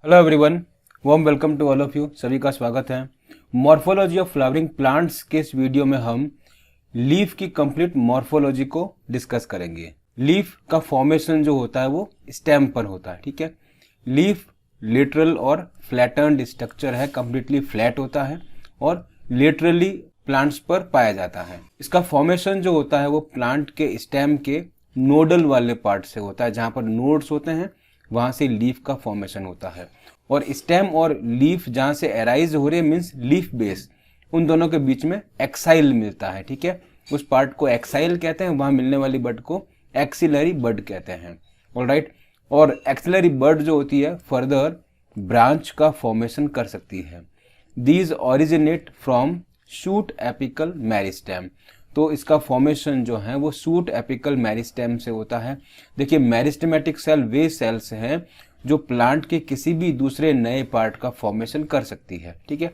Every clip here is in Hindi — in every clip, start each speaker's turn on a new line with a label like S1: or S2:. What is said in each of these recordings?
S1: Hello everyone, warm welcome to all of you. सभी का स्वागत है। मॉर्फोलॉजी ऑफ फ्लावरिंग प्लांट्स के इस वीडियो में हम लीफ की कंप्लीट मॉर्फोलॉजी को डिस्कस करेंगे। लीफ का फॉर्मेशन जो होता है वो स्टेम पर होता है, ठीक है। लीफ लिटरल और फ्लैटन्ड स्ट्रक्चर है, कंप्लीटली फ्लैट होता है और लिटरली प्लांट्स पर पाया जाता है। इसका फॉर्मेशन जो होता है वो प्लांट के स्टेम के नोडल वाले पार्ट से होता है, जहां पर नोड्स होते हैं वहां से लीफ का फॉर्मेशन होता है। और स्टेम और लीफ जहां से एराइज हो रहे मीन्स लीफ बेस, उन दोनों के बीच में एक्साइल मिलता है, ठीक है। उस पार्ट को एक्साइल कहते हैं, वहां मिलने वाली बड को एक्सिलरी बड कहते हैं। ऑलराइट, और एक्सिलरी बड जो होती है फर्दर ब्रांच का फॉर्मेशन कर सकती है। These originate from shoot apical meristem. तो इसका फॉर्मेशन जो है वो शूट एपिकल मेरिस्टेम से होता है। देखिए, मेरिस्टेमेटिक सेल वे सेल्स हैं जो प्लांट के किसी भी दूसरे नए पार्ट का फॉर्मेशन कर सकती है, ठीक है।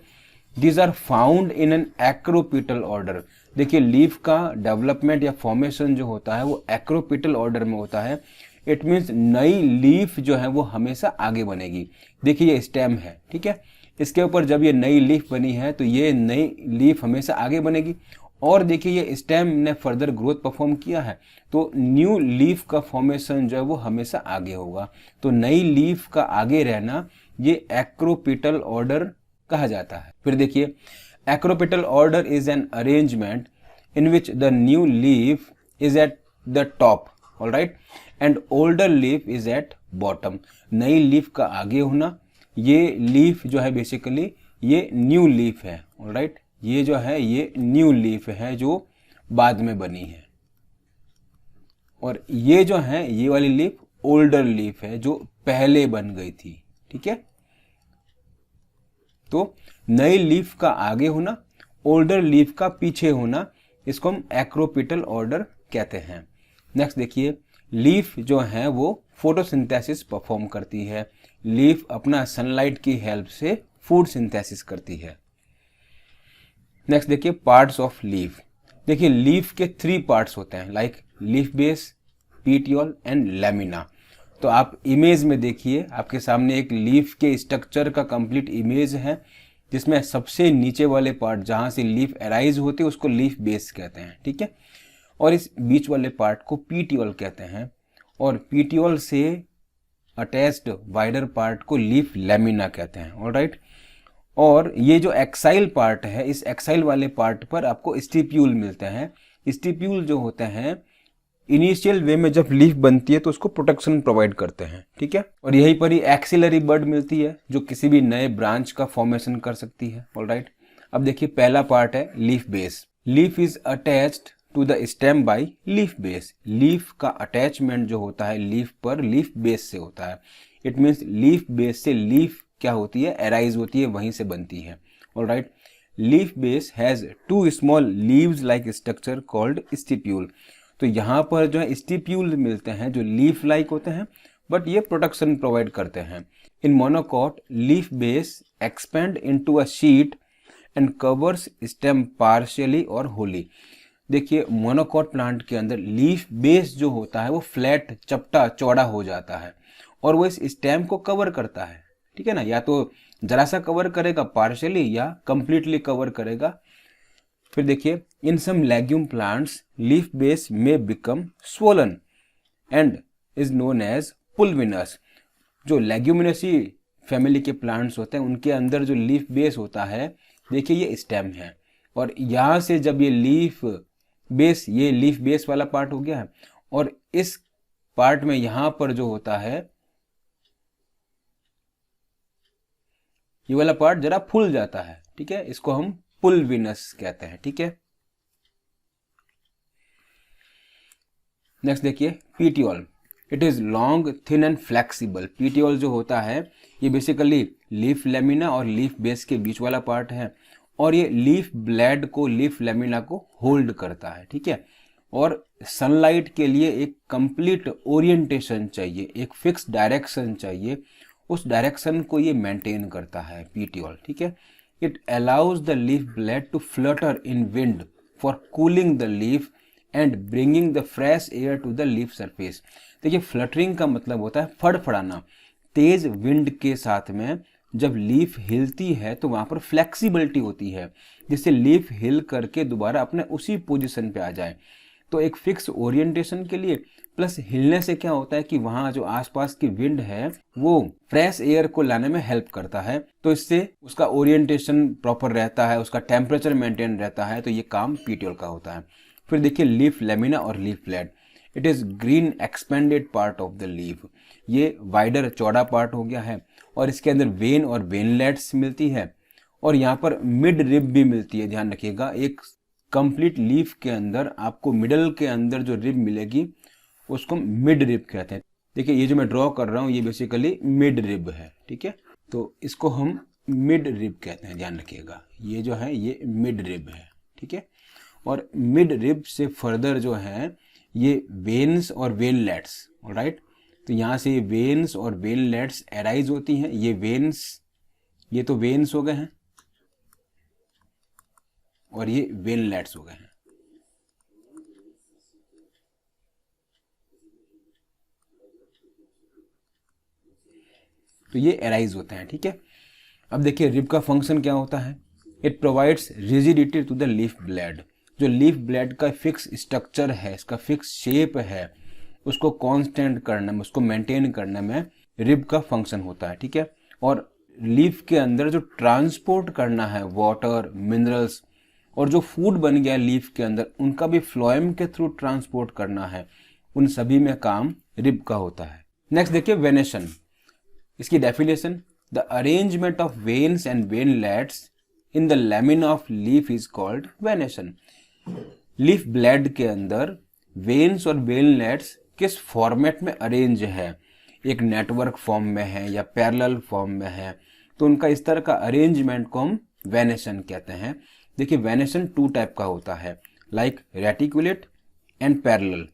S1: These are found in an acropetal order. देखिए, लीफ का डेवलपमेंट या फॉर्मेशन जो होता है वो एक्रोपिटल ऑर्डर में होता है। इट मीन्स नई लीफ जो है वो हमेशा आगे बनेगी। देखिए, ये स्टेम है, ठीक है। इसके ऊपर जब ये नई लीफ बनी है तो ये नई लीफ हमेशा आगे बनेगी। और देखिए, ये स्टेम ने फर्दर ग्रोथ परफॉर्म किया है तो न्यू लीफ का फॉर्मेशन जो है वो हमेशा आगे होगा। तो नई लीफ का आगे रहना ये एक्रोपिटल ऑर्डर कहा जाता है। फिर देखिए, acropetal order is an arrangement in which the new leaf is at the top, alright, and older leaf is at bottom. नई लीफ का आगे होना, ये लीफ जो है बेसिकली ये न्यू लीफ है, ऑलराइट। ये जो है ये न्यू लीफ है जो बाद में बनी है। और ये जो है ये वाली लीफ ओल्डर लीफ है जो पहले बन गई थी, ठीक है। तो नई लीफ का आगे होना, ओल्डर लीफ का पीछे होना, इसको हम एक्रोपिटल ऑर्डर कहते हैं। नेक्स्ट देखिए, लीफ जो है वो फोटोसिंथेसिस परफॉर्म करती है। लीफ अपना सनलाइट की हेल्प से फूड सिंथेसिस करती है। नेक्स्ट देखिए, पार्ट्स ऑफ लीफ। देखिए, लीफ के 3 पार्ट्स होते हैं, like leaf base, petiole and lamina. तो आप इमेज में देखिए, आपके सामने एक लीफ के स्ट्रक्चर का कंप्लीट इमेज है, जिसमें सबसे नीचे वाले पार्ट जहां से लीफ एराइज होती है उसको लीफ बेस कहते हैं, ठीक है। और इस बीच वाले पार्ट को पीटियोल कहते हैं, और पीटियोल से अटैच्ड वाइडर पार्ट को लीफ लैमिना कहते हैं, ऑलराइट। और ये जो एक्साइल पार्ट है, इस एक्साइल वाले पार्ट पर आपको स्टिप्यूल मिलते हैं। स्टिप्यूल जो होते हैं इनिशियल वे में जब लीफ बनती है तो उसको प्रोटेक्शन प्रोवाइड करते हैं, ठीक है। और यहीं पर ही एक्सिलरी बड मिलती है जो किसी भी नए ब्रांच का फॉर्मेशन कर सकती है, ऑलराइट। अब देखिए, पहला पार्ट है leaf base. Leaf is attached to the stem by leaf base. Leaf का अटैचमेंट जो होता है लीफ पर लीफ बेस से होता है। इट मीन्स लीफ बेस से लीफ क्या होती है, एराइज होती है, वहीं से बनती है, alright. Leaf base has 2 small leaves like structure called stipule. तो यहाँ पर जो है स्टिप्यूल मिलते हैं जो लीफ लाइक होते हैं, बट ये प्रोटेक्शन प्रोवाइड करते हैं। In monocot leaf base expand into a sheet and covers stem partially और होली। देखिए, मोनोकॉट प्लांट के अंदर लीफ बेस जो होता है वो फ्लैट, चपटा, चौड़ा हो जाता है और वो इस स्टेम को कवर करता है, ठीक है ना। या तो जरा सा कवर करेगा पार्शियली या कंप्लीटली कवर करेगा। फिर देखिए, in some legume plants leaf base में become swollen and is known as pulvinus. जो लेग्यूमिनेसी फैमिली के प्लांट्स होते हैं उनके अंदर जो लीफ बेस होता है, देखिए ये स्टेम है, और यहां से जब ये लीफ बेस वाला पार्ट हो गया है, और इस पार्ट में यहां पर जो होता है ये वाला पार्ट जरा फूल जाता है, ठीक है। इसको हम पुलविनस कहते हैं, ठीक है। नेक्स्ट देखिए, petiole. It is long, thin and flexible. Petiole जो होता है ये बेसिकली लीफ लेमिना और लीफ बेस के बीच वाला पार्ट है, और ये लीफ ब्लेड को, लीफ लेमिना को होल्ड करता है, ठीक है। और सनलाइट के लिए एक कंप्लीट ओरिएंटेशन चाहिए, एक फिक्स डायरेक्शन चाहिए, उस डायरेक्शन को ये मेंटेन करता है पीटियोल, ठीक है। It allows the leaf blade to flutter in wind for cooling the leaf and bringing the fresh air to the leaf surface. देखिए, फ्लटरिंग का मतलब होता है फड़फड़ाना। तेज विंड के साथ में जब लीफ हिलती है तो वहां पर फ्लेक्सिबिलिटी होती है, जिससे लीफ हिल करके दोबारा अपने उसी पोजीशन पे आ जाए। तो एक फिक्स ओरिएंटेशन के लिए प्लस हिलने से क्या होता है कि वहां जो आसपास की विंड है वो फ्रेश एयर को लाने में हेल्प करता है, तो इससे उसका ओरिएंटेशन प्रॉपर रहता है, उसका टेम्परेचर मेंटेन रहता है, तो ये काम पीटीओल का होता है। फिर देखिए लीफ लेमिना और leaf flat. It is green expanded part of the leaf. ये वाइडर चौड़ा पार्ट हो गया है और इसके अंदर वेन और वेनलेट्स मिलती है और यहाँ पर मिड रिब भी मिलती है। ध्यान रखिएगा, एक कंप्लीट लीफ के अंदर आपको मिडल के अंदर जो रिब मिलेगी उसको मिड रिब कहते हैं। देखिए ये जो मैं ड्रॉ कर रहा हूँ ये बेसिकली मिड रिब है, ठीक है, तो इसको हम मिड रिब कहते हैं। ध्यान रखिएगा ये जो है ये मिड रिब है, ठीक है। और मिड रिब से फर्दर जो है ये वेन्स और वेनलेट्स, ऑलराइट। तो यहाँ से वेन्स और वेनलेट्स एराइज होती हैं। ये वेन्स, ये तो वेन्स हो गए हैं और ये वेनलेट्स हो गए हैं। तो ये एराइज होते हैं, ठीक है। अब देखिए रिब का फंक्शन क्या होता है। It provides rigidity to the leaf blade. जो लीफ ब्लेड का फिक्स स्ट्रक्चर है, इसका फिक्स शेप है, उसको कांस्टेंट करने में, उसको मेंटेन करने में रिब का फंक्शन होता है, ठीक है। और लीफ के अंदर जो ट्रांसपोर्ट करना है वाटर, मिनरल्स और जो फूड बन गया लीफ के अंदर, उनका भी फ्लोएम के थ्रू ट्रांसपोर्ट करना है, उन सभी में काम रिब का होता है। नेक्स्ट देखिए वेनेशन। इसकी definition, the arrangement of veins and veinlets in the lamina of leaf is called venation. Leaf blade के अंदर वेन्स और वेनलेट्स किस फॉर्मेट में अरेंज है, एक नेटवर्क फॉर्म में है या पैरेलल फॉर्म में है, तो उनका इस तरह का अरेंजमेंट को हम वेनेशन कहते हैं। देखिए वेनेशन टू टाइप का होता है, लाइक रेटिकुलेट एंड पैरेलल।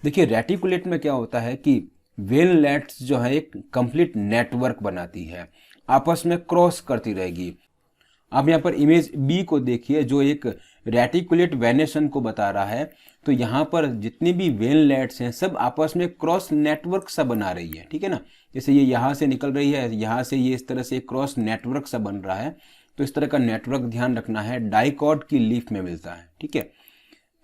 S1: देखिए रेटिकुलेट में क्या होता है कि वेनलेट्स जो है एक कंप्लीट नेटवर्क बनाती है, आपस में क्रॉस करती रहेगी। आप यहाँ पर इमेज बी को देखिए जो एक रेटिकुलेट वेनेशन को बता रहा है। तो यहाँ पर जितनी भी वेनलेट्स हैं सब आपस में क्रॉस नेटवर्क सा बना रही है, ठीक है ना। जैसे ये यहाँ से निकल रही है, यहाँ से ये इस तरह से क्रॉस नेटवर्क सा बन रहा है। तो इस तरह का नेटवर्क ध्यान रखना है, डाइकॉट की लीफ में मिलता है, ठीक है।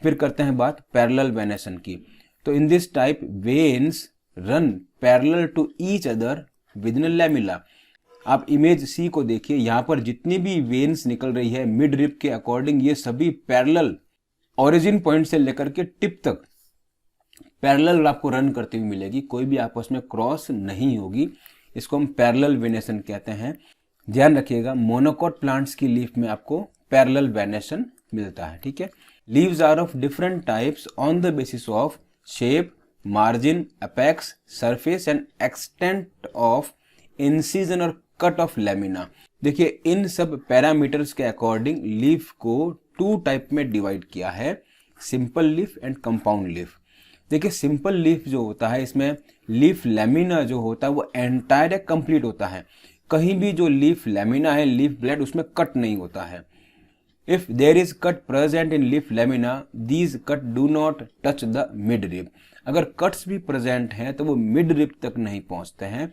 S1: फिर करते हैं बात पैरेलल वेनेशन की। तो in this type veins run parallel to each other within lamina. आप इमेज सी को देखिए, यहाँ पर जितनी भी वेन्स निकल रही है मिड रिब के अकॉर्डिंग, ये सभी पैरेलल ओरिजिन पॉइंट से लेकर के टिप तक पैरेलल आपको रन करती हुई मिलेगी, कोई भी आपस में क्रॉस नहीं होगी। इसको हम पैरेलल वेनेशन कहते हैं। ध्यान रखिएगा मोनोकॉट प्लांट्स की लीफ में आपको पैरेलल वेनेशन मिलता है, ठीक है। Leaves are of different types on the basis of shape, margin, apex, surface and extent of incision और कट ऑफ लेमिना। देखिए इन सब पैरामीटर्स के अकॉर्डिंग लीफ को टू टाइप में डिवाइड किया है, simple leaf and compound leaf. देखिए सिंपल लीफ जो होता है इसमें लीफ लेमिना जो होता है वो एंटायर कंप्लीट होता है। कहीं भी जो लीफ लेमिना है, लीफ ब्लेड, उसमें कट नहीं होता है। If there is cut present in leaf lamina, these cut do not touch the midrib. अगर कट्स भी प्रेजेंट हैं तो वो मिड रिब तक नहीं पहुंचते हैं।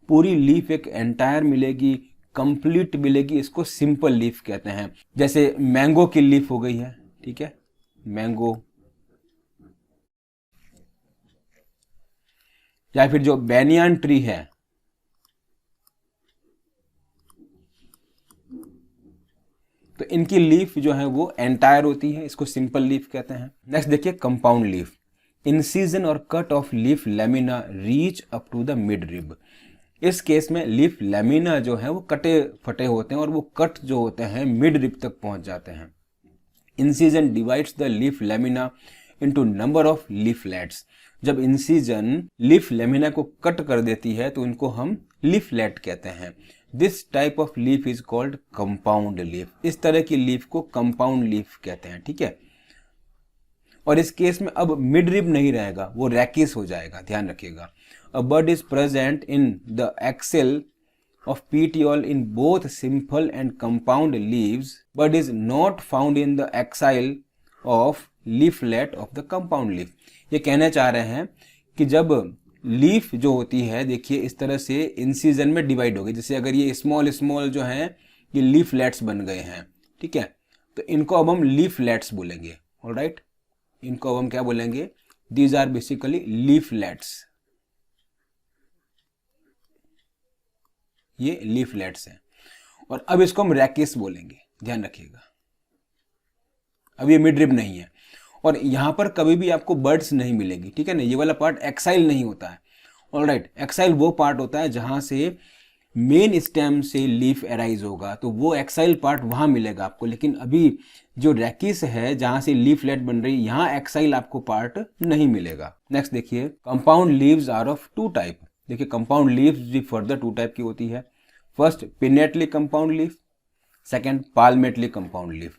S1: पूरी लीफ एक एंटायर मिलेगी, कंप्लीट मिलेगी, इसको सिंपल लीफ कहते हैं। जैसे मैंगो की लीफ हो गई है, ठीक है, मैंगो, या फिर जो बैनियान ट्री है, तो इनकी लीफ जो है वो एंटायर होती है, इसको सिंपल लीफ कहते हैं। नेक्स्ट देखिए कंपाउंड लीफ। इंसिजन और cut of leaf lamina reach up to the midrib. इस केस में लीफ लेमिना जो है वो कटे फटे होते हैं और वो कट जो होते हैं मिड रिब तक पहुंच जाते हैं। Incision divides the leaf lamina into number of leaflets. जब इंसिजन लीफ लेमिना को कट कर देती है तो इनको हम लीफलेट कहते हैं। This type of leaf is called compound leaf. इस तरह की लीफ को कंपाउंड लीफ कहते हैं, ठीक है। और इस केस में अब मिड रिब नहीं रहेगा, वो रैकिस हो जाएगा, ध्यान रखिएगा। A bud is present in the axil of petiole in both simple and compound leaves, but is not found in the axil of leaflet of the compound leaf. ये कहना चाह रहे हैं कि जब लीफ जो होती है देखिए इस तरह से इंसिजन में डिवाइड हो गई। जैसे अगर ये स्मॉल स्मॉल जो है ये लीफलेट्स बन गए हैं, ठीक है, तो इनको अब हम लीफलेट्स बोलेंगे। ऑलराइट, इनको अब हम क्या बोलेंगे, दीज आर बेसिकली लीफलेट्स, ये लीफलेट्स हैं। और अब इसको हम रैकिस बोलेंगे, ध्यान रखिएगा। अब ये मिड रिब नहीं है और यहां पर कभी भी आपको बर्ड्स नहीं मिलेगी, ठीक है ना, ये वाला पार्ट एक्साइल नहीं होता है। ऑलराइट, एक्साइल वो पार्ट होता है जहां से मेन स्टेम से लीफ एराइज होगा, तो वो एक्साइल पार्ट वहां मिलेगा आपको। लेकिन अभी जो रैकिस है जहां से लीफलेट बन रही है, यहाँ एक्साइल आपको पार्ट नहीं मिलेगा। नेक्स्ट देखिए, compound leaves are of two type. देखिए कंपाउंड लीव्स भी फर्दर टू टाइप की होती है। First pinnately compound leaf, second palmately compound leaf.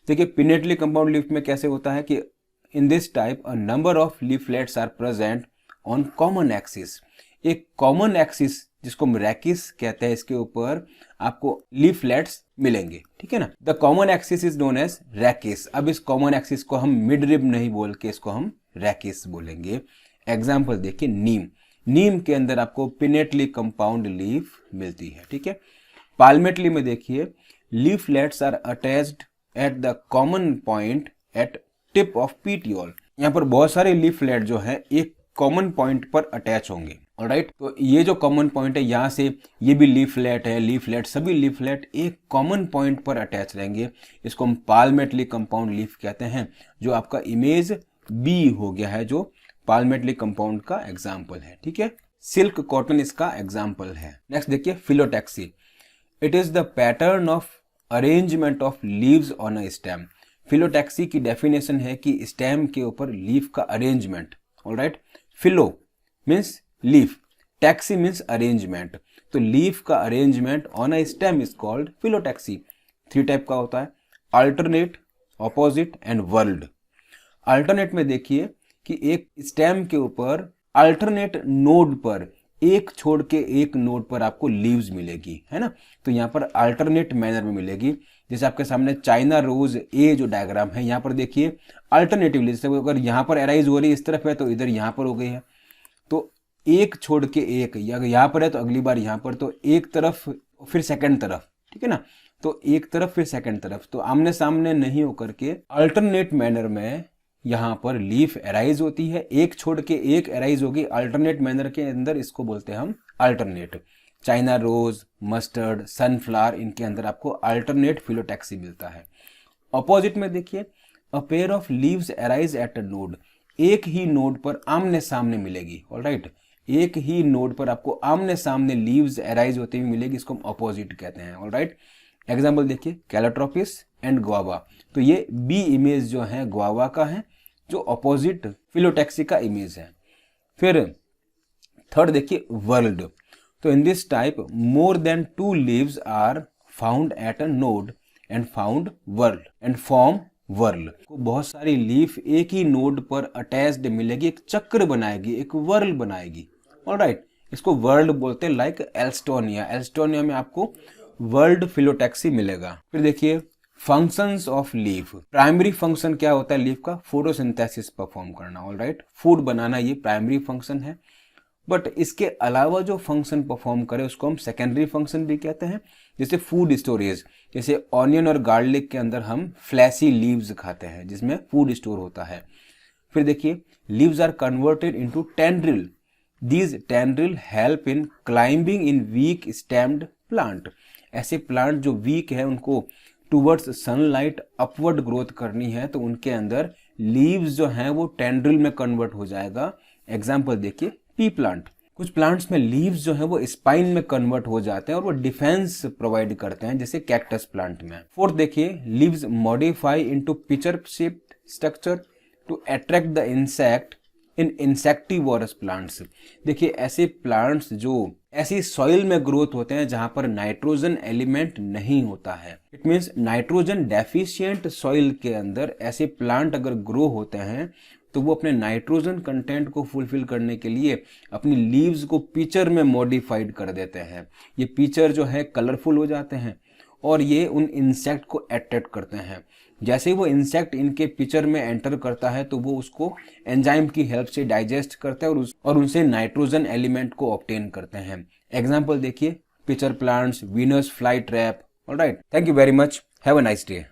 S1: देखिए पिनेटली कंपाउंड लीफ में कैसे होता है कि in this type a number of leaflets are present on common axis. एक कॉमन एक्सिस जिसको हम रैकिस कहते हैं, इसके ऊपर आपको लीफलेट्स मिलेंगे, ठीक है ना। The common axis is known as rachis. अब इस कॉमन एक्सिस को हम मिड रिब नहीं बोल के इसको हम रैकिस बोलेंगे। एग्जाम्पल देखिए, नीम, नीम के अंदर आपको पिनेटली कंपाउंड लीफ मिलती है, ठीक है। पाल्मेटली में देखिए, leaflets are attached at the common point at tip of petiole. यहाँ पर बहुत सारे लीफलेट जो है एक कॉमन पॉइंट पर अटैच होंगे। ऑलराइट, तो ये जो कॉमन पॉइंट है यहाँ से ये भी लीफलेट है, लीफलेट सभी लीफलेट एक कॉमन पॉइंट पर अटैच रहेंगे। इसको हम पाल्मेटली कंपाउंड लीफ कहते हैं, जो आपका इमेज बी हो गया है, जो पाल्मेटली कंपाउंड का एग्जाम्पल है, ठीक है। सिल्क कॉटन इसका एग्जाम्पल है। नेक्स्ट देखिए, phyllotaxy. It is the pattern of arrangement of leaves on a stem. Phyllotaxy की डेफिनेशन है कि स्टेम के ऊपर लीफ का arrangement. Alright, phyllo means leaf, taxy means arrangement, तो लीफ का arrangement on a stem is called phyllotaxy. Three type का होता है, alternate, opposite and whorled. Alternate में देखिए कि एक स्टेम के ऊपर अल्टरनेट नोड पर एक छोड़ के एक नोड पर आपको लीव्स मिलेगी, है ना, तो यहाँ पर अल्टरनेट मैनर में मिलेगी। जैसे आपके सामने चाइना रोज ए जो डायग्राम है, यहाँ पर देखिए अल्टरनेटिवली, जैसे अगर यहाँ पर एराइज हो रही है इस तरफ है तो इधर यहाँ पर हो गई है, तो एक छोड़ के एक, अगर यहाँ पर है तो अगली बार यहाँ पर, तो एक तरफ फिर सेकंड तरफ, ठीक है ना, तो एक तरफ फिर सेकंड तरफ, तो आमने सामने नहीं होकर के अल्टरनेट मैनर में यहाँ पर लीफ एराइज होती है, एक छोड़ के एक एराइज होगी अल्टरनेट मैनर के अंदर, इसको बोलते हैं हम alternate. China rose, mustard, sunflower, इनके अंदर आपको अल्टरनेट फिलोटैक्सी मिलता है। अपोजिट में देखिए, a pair of leaves arise eight a node, एक ही नोड पर आमने सामने मिलेगी। ऑलराइट, एक ही नोड पर आपको आमने सामने लीव्स एराइज होती हुई मिलेगी, इसको हम अपोजिट कहते हैं। ऑलराइट, एग्जाम्पल देखिए, कैलोट्रोपिस एंड गुआवा, तो ये बी इमेज जो है गुआवा का है, जो अपोजिट फिलोटैक्सी का इमेज है। फिर थर्ड देखिए, वर्ल्ड, तो in this type more than two leaves are found at a node and found whorl and form whorl. बहुत सारी लीफ एक ही नोड पर अटैच्ड मिलेगी, एक चक्र बनाएगी, एक वर्ल्ड बनाएगी। ऑलराइट, इसको वर्ल्ड बोलते हैं, लाइक एल्स्टोनिया। एल्स्टोनिया में आपको वर्ल्ड फिलोटैक्सी मिलेगा। फिर देखिए, functions of leaf. Primary function क्या होता है लीफ का? फोटोसिंथेसिस परफॉर्म करना। ऑलराइट, फूड बनाना ये प्राइमरी फंक्शन है, बट इसके अलावा जो फंक्शन परफॉर्म करे उसको हम सेकेंडरी फंक्शन भी कहते हैं। जैसे फूड स्टोरेज, जैसे ऑनियन और गार्लिक के अंदर हम फ्लैसी लीव्स खाते हैं जिसमें फूड स्टोर होता है। फिर देखिए, leaves are converted into tendril, these tendril help in climbing in weak stemmed plant. ऐसे प्लांट जो वीक है उनको टूवर्ड्स सनलाइट अपवर्ड ग्रोथ करनी है, तो उनके अंदर लीव्स जो हैं वो टेंड्रिल में कन्वर्ट हो जाएगा। एग्जाम्पल देखिए, पी प्लांट। कुछ प्लांट्स में लीव्स जो है वो स्पाइन में कन्वर्ट हो जाते हैं और वो डिफेंस प्रोवाइड करते हैं, जैसे कैक्टस प्लांट में। फोर्थ देखिए, leaves modify into pitcher shaped structure to attract the insect in insectivorous plants. देखिए, ऐसे प्लांट्स जो ऐसी सॉइल में ग्रोथ होते हैं जहां पर नाइट्रोजन एलिमेंट नहीं होता है, it means nitrogen deficient soil के अंदर ऐसे प्लांट अगर ग्रो होते हैं तो वो अपने नाइट्रोजन कंटेंट को फुलफिल करने के लिए अपनी लीव्स को पिचर में मॉडिफाइड कर देते हैं। ये पिचर जो है कलरफुल हो जाते हैं और ये उन इंसेक्ट को अट्रैक्ट करते हैं। जैसे ही वो इंसेक्ट इनके पिक्चर में एंटर करता है तो वो उसको एंजाइम की हेल्प से डाइजेस्ट करते हैं और उनसे नाइट्रोजन एलिमेंट को ऑब्टेन करते हैं। एग्जाम्पल देखिए, picture plants, Venus fly trap. Alright, thank you very much, have a nice day.